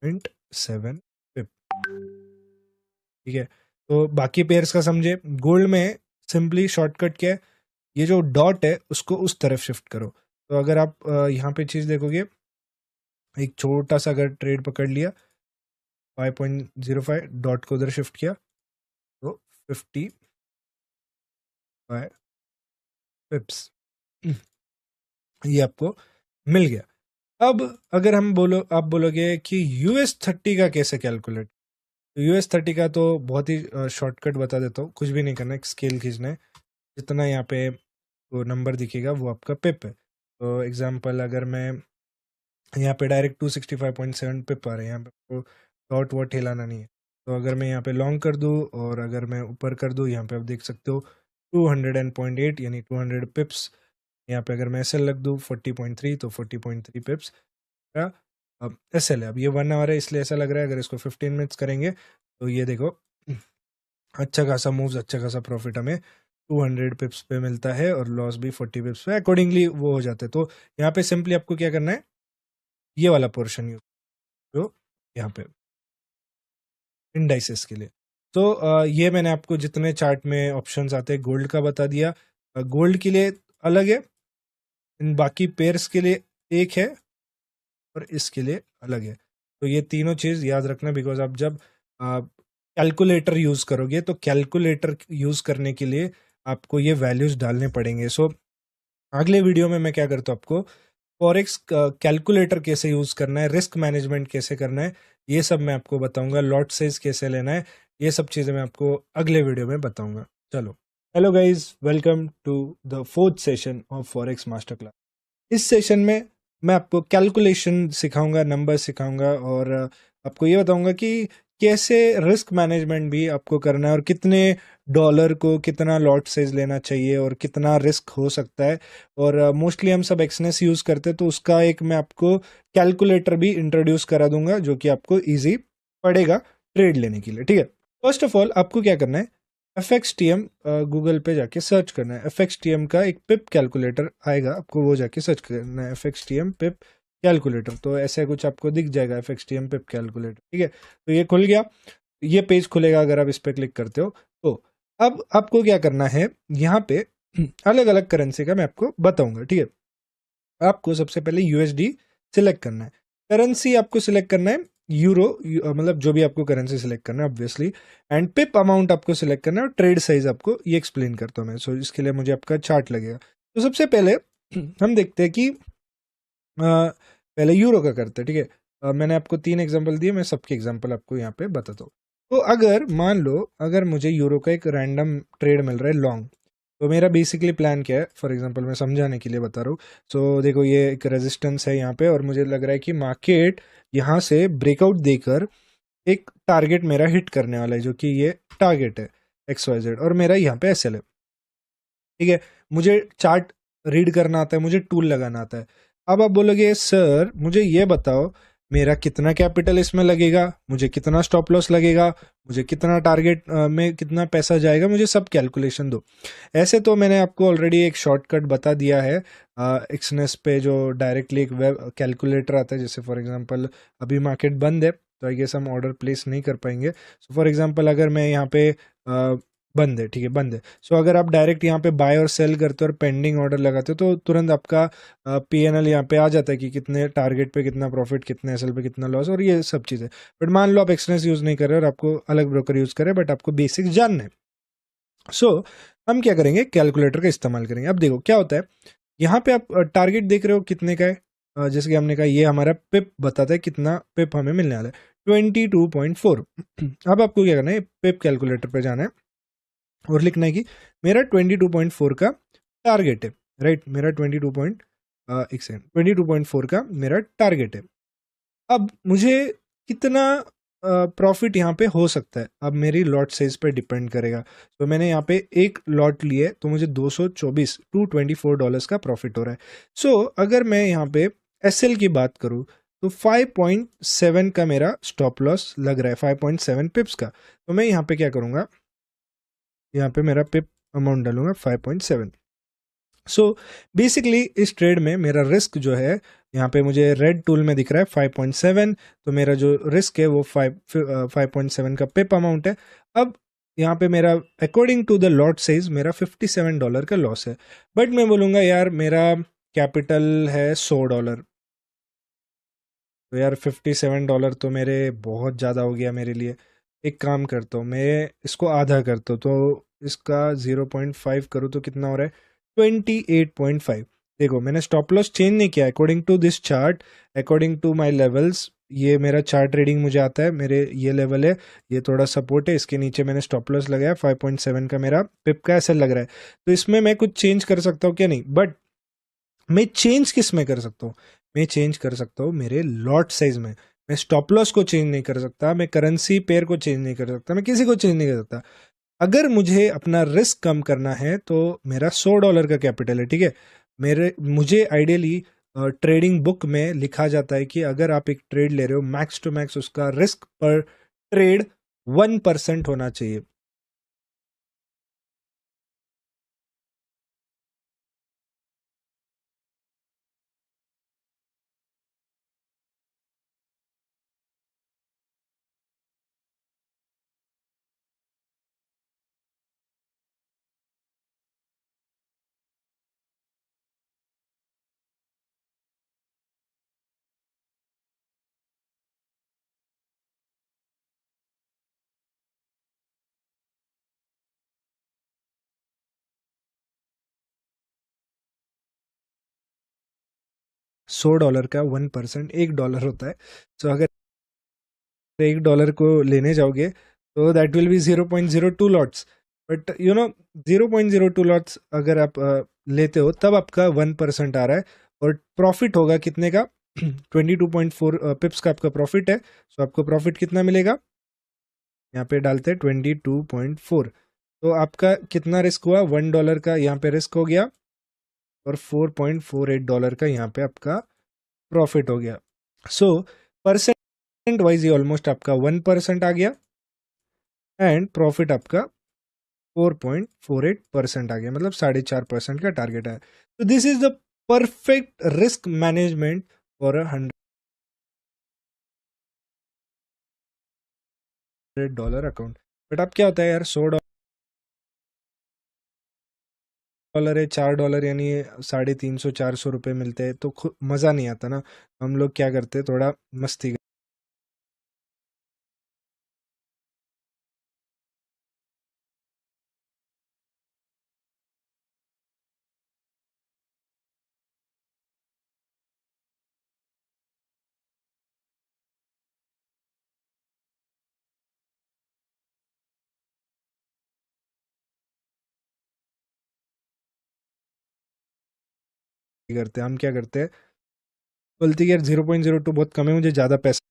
0.7 पिप। ठीक है, तो बाकी पेयर्स का समझे। गोल्ड में सिंपली शॉर्टकट क्या है, ये जो डॉट है उसको उस तरफ शिफ्ट करो। तो अगर आप यहाँ पे चीज देखोगे, एक छोटा सा अगर ट्रेड पकड़ लिया 5.05, डॉट को उधर शिफ्ट किया तो 55 पिप्स ये आपको मिल गया। अब अगर हम आप बोलोगे कि US30 का कैसे कैलकुलेट, तो US30 का तो बहुत ही शॉर्टकट बता देता हूँ। कुछ भी नहीं करना है, स्केल खींचना है, जितना यहाँ पे वो नंबर दिखेगा वो आपका पिप है। तो एग्जांपल अगर मैं यहाँ पे डायरेक्ट 265.7 पिप आ रहे हैं, यहाँ पे डॉट वॉट हिलाना नहीं है। तो अगर मैं यहाँ पे लॉन्ग कर दूँ और अगर मैं ऊपर कर दूँ, यहाँ पे आप देख सकते हो 200.8 यानी 200 पिप्स। यहाँ पे अगर मैं SL लग दूँ 40.3 तो 40.3 पिप्स का अब SL है। अब ये 1 आवर है इसलिए ऐसा लग रहा है। अगर इसको 15 मिनट्स करेंगे तो ये देखो अच्छा खासा मूव्स, अच्छा खासा प्रॉफिट हमें 200 पिप्स पे मिलता है और लॉस भी 40 पिप्स पे, अकॉर्डिंगली वो हो जाता है। तो यहाँ पे सिंपली आपको क्या करना है, ये वाला पोर्शन यूज जो यहाँ पे इंडाइसेस के लिए। तो ये मैंने आपको जितने चार्ट में ऑप्शंस आते हैं गोल्ड का बता दिया। गोल्ड के लिए अलग है, इन बाकी पेयर्स के लिए एक है और इसके लिए अलग है। तो ये तीनों चीज याद रखना, बिकॉज आप जब कैलकुलेटर यूज करोगे तो कैलकुलेटर यूज करने के लिए आपको ये वैल्यूज डालने पड़ेंगे। सो अगले वीडियो में मैं क्या करता हूँ, आपको फॉरेक्स कैलकुलेटर कैसे यूज करना है, रिस्क मैनेजमेंट कैसे करना है, ये सब मैं आपको बताऊंगा। लॉट साइज कैसे लेना है, ये सब चीजें मैं आपको अगले वीडियो में बताऊंगा। चलो, hello guys, welcome to the 4th session of forex master class. इस सेशन में मैं आपको कैलकुलेशन सिखाऊंगा, नंबर सिखाऊंगा और आपको ये बताऊंगा कि कैसे रिस्क मैनेजमेंट भी आपको करना है और कितने डॉलर को कितना लॉट साइज लेना चाहिए और कितना रिस्क हो सकता है। और मोस्टली हम सब एक्सनेस यूज करते हैं, तो उसका एक मैं आपको कैलकुलेटर भी इंट्रोड्यूस करा दूंगा जो कि आपको इजी पड़ेगा ट्रेड लेने के लिए। ठीक है, फर्स्ट ऑफ ऑल आपको क्या करना है, FXTM गूगल पे जाके सर्च करना है। FXTM का एक पिप कैलकुलेटर आएगा, आपको वो जाके सर्च करना है, FXTM पिप कैलकुलेटर। तो ऐसे कुछ आपको दिख जाएगा, FXTM पिप कैलकुलेटर। ठीक है, तो ये खुल गया, ये पेज खुलेगा अगर आप इस पे क्लिक करते हो। तो अब आपको क्या करना है, यहाँ पे अलग अलग करेंसी का मैं आपको बताऊंगा। ठीक है, आपको सबसे पहले USD सिलेक्ट करना है, करेंसी आपको सिलेक्ट करना है यूरो, मतलब जो भी आपको करेंसी सिलेक्ट करना है ऑब्वियसली, एंड पिप अमाउंट आपको सिलेक्ट करना है और ट्रेड साइज आपको ये एक्सप्लेन करता हूँ मैं। सो इसके लिए मुझे आपका चार्ट लगेगा। तो सबसे पहले हम देखते हैं कि पहले यूरो का करते हैं। ठीक है, मैंने आपको 3 एग्जांपल दिए, मैं सबके एग्जांपल आपको यहाँ पे बताता हूँ। तो अगर मान लो अगर मुझे यूरो का एक रैंडम ट्रेड मिल रहा है लॉन्ग, तो मेरा बेसिकली प्लान क्या है, फॉर एग्जांपल मैं समझाने के लिए बता रहा हूँ। सो देखो, ये एक रेजिस्टेंस है यहाँ पे और मुझे लग रहा है कि मार्केट यहाँ से ब्रेकआउट देकर एक टारगेट मेरा हिट करने वाला है, जो कि ये टारगेट है XYZ और मेरा यहाँ पे SL है। ठीक है, मुझे चार्ट रीड करना आता है, मुझे टूल लगाना आता है। अब आप बोलोगे सर मुझे ये बताओ मेरा कितना कैपिटल इसमें लगेगा, मुझे कितना स्टॉप लॉस लगेगा, मुझे कितना टारगेट में कितना पैसा जाएगा, मुझे सब कैलकुलेशन दो। ऐसे तो मैंने आपको ऑलरेडी एक शॉर्टकट बता दिया है एक्सनेस पे, जो डायरेक्टली एक वेब कैलकुलेटर आता है। जैसे फॉर एग्जांपल अभी मार्केट बंद है तो आई गेस हम ऑर्डर प्लेस नहीं कर पाएंगे। सो फॉर एग्जांपल अगर मैं यहाँ पे बंद है, ठीक है बंद है, सो अगर आप डायरेक्ट यहाँ पे बाय और सेल करते हो और पेंडिंग ऑर्डर लगाते हो तो तुरंत आपका PNL यहाँ पे आ जाता है कि कितने टारगेट पे कितना प्रॉफिट, कितने SL पे कितना लॉस और ये सब चीज़ें। बट मान लो आप एक्सनेस यूज नहीं कर रहे और आपको अलग ब्रोकर यूज करें, बट आपको बेसिक्स जानना है। सो हम क्या करेंगे, कैलकुलेटर का इस्तेमाल करेंगे। अब देखो क्या होता है, यहाँ पे आप टारगेट देख रहे हो कितने का है, जैसे कि हमने कहा ये हमारा पिप बताता है कितना पिप हमें मिलने वाला है, 22.4। अब आपको क्या करना है, पिप कैलकुलेटर पे जाना है और लिखना है कि मेरा 22.4 का टारगेट है। राइट, मेरा 22.4 का मेरा टारगेट है। अब मुझे कितना प्रॉफिट यहाँ पे हो सकता है, अब मेरी लॉट साइज पे डिपेंड करेगा। तो मैंने यहाँ पे एक लॉट लिए तो मुझे $224 का प्रॉफिट हो रहा है। सो अगर मैं यहाँ पे SL की बात करूँ तो 5.7 का मेरा स्टॉप लॉस लग रहा है, 5.7 पिप्स का। तो मैं यहाँ पे क्या करूँगा, यहाँ पे मेरा पिप अमाउंट डालूंगा 5.7। सो बेसिकली इस ट्रेड में मेरा रिस्क जो है, यहाँ पे मुझे रेड टूल में दिख रहा है 5.7, तो मेरा जो रिस्क है वो 5.7 का पिप अमाउंट है। अब यहाँ पे मेरा according to the lot size मेरा $57 का लॉस है, बट मैं बोलूँगा यार मेरा कैपिटल है $100, तो यार $57 तो मेरे बहुत ज़्यादा हो गया मेरे लिए। एक काम करता हूँ, मैं इसको आधा करता हूँ, तो इसका 0.5 करूँ तो कितना हो रहा है, 28.5। देखो मैंने स्टॉप लॉस चेंज नहीं किया according to this chart, according to my levels. ये मेरा चार्ट रीडिंग मुझे आता है, मेरे ये लेवल है, ये थोड़ा सपोर्ट है, इसके नीचे मैंने स्टॉप लॉस लगाया 5.7 का मेरा पिप का ऐसा लग रहा है। तो इसमें मैं कुछ चेंज कर सकता हूँ क्या? नहीं, बट मैं चेंज किस में कर सकता हूँ? मैं चेंज कर सकता हूँ मेरे लॉट साइज में। मैं स्टॉप लॉस को चेंज नहीं कर सकता, मैं करेंसी पेयर को चेंज नहीं कर सकता, मैं किसी को चेंज नहीं कर सकता। अगर मुझे अपना रिस्क कम करना है तो मेरा $100 का कैपिटल है, ठीक है। मुझे आइडियली ट्रेडिंग बुक में लिखा जाता है कि अगर आप एक ट्रेड ले रहे हो, मैक्स टू मैक्स उसका रिस्क पर ट्रेड 1% होना चाहिए। $100 का 1% $1 होता है। सो अगर $1 को लेने जाओगे तो that will be 0.02 lots, but 0.02 lots अगर आप लेते हो तब आपका 1% आ रहा है, और प्रॉफिट होगा कितने का? 22.4 पिप्स का आपका प्रॉफिट है। सो आपको प्रॉफिट कितना मिलेगा? यहाँ पे डालते हैं 22.4। तो आपका कितना रिस्क हुआ? $1 का यहाँ पे रिस्क हो गया, और $4.48 का यहाँ पे आपका प्रॉफिट हो गया। सो परसेंट वाइज ये ऑलमोस्ट आपका 1% आ गया, एंड प्रॉफिट आपका 4.48% आ गया, मतलब 4.5% का टारगेट है। तो this is the perfect risk management for $100 account. But अब क्या होता है यार, $100 है, $4 यानी 350-400 रुपये मिलते हैं, तो मज़ा नहीं आता ना। हम लोग क्या करते हैं, थोड़ा मस्ती करते हैं। हम क्या करते हैं, बोलते कि यार 0.02 बहुत कम है, मुझे ज़्यादा पैसा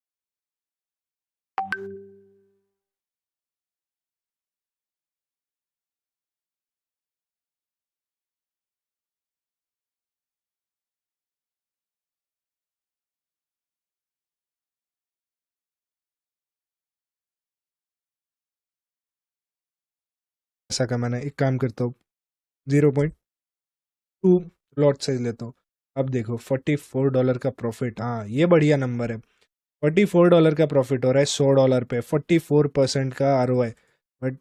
कमाना है। एक काम करता हूँ, 0.2 लॉट साइज लेता हूँ। अब देखो $44 का प्रॉफिट, हाँ ये बढ़िया नंबर है। $44 का प्रॉफिट हो रहा है $100 पे, 44% का ROI। बट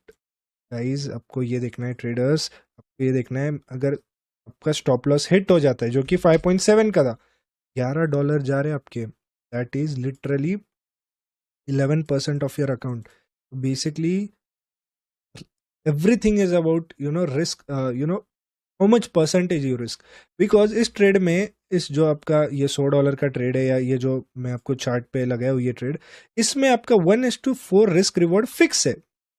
गाइज आपको ये देखना है ट्रेडर्स, आपको ये देखना है, अगर आपका स्टॉप लॉस हिट हो जाता है जो कि 5.7 का था, $11 जा रहे हैं आपके, that is literally 11% of your account. Basically everything is about risk, how much percentage you risk. Because इस ट्रेड में, इस जो आपका ये $100 का ट्रेड है, या ये जो मैं आपको चार्ट पे लगाया हूँ ये ट्रेड, इसमें आपका 1:4 रिस्क रिवॉर्ड फिक्स है।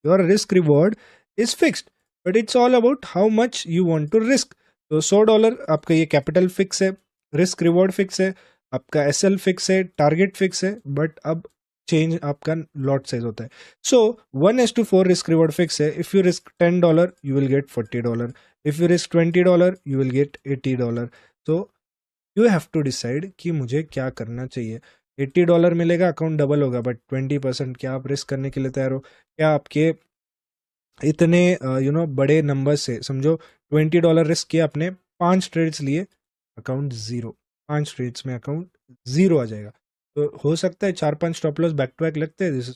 Your risk reward is fixed, but it's all about how much you want to risk. तो $100 आपका ये कैपिटल फिक्स है, रिस्क रिवॉर्ड फिक्स है, आपका SL फिक्स है, टारगेट फिक्स है, बट अब चेंज आपका लॉट साइज होता है। सो 1:4 रिस्क रिवॉर्ड फिक्स है। If you risk $10 you will get $40, if you risk $20 you will get $80। तो you have to decide कि मुझे क्या करना चाहिए। $80 मिलेगा, अकाउंट डबल होगा, बट 20% क्या आप रिस्क करने के लिए तैयार हो? क्या आपके इतने बड़े नंबर से, समझो $20 रिस्क किया आपने, 5 ट्रेड्स लिए, अकाउंट ज़ीरो, 5 ट्रेड्स में अकाउंट ज़ीरो आ जाएगा। तो हो सकता है 4-5 stop loss back to back लगते हैं, दिस इज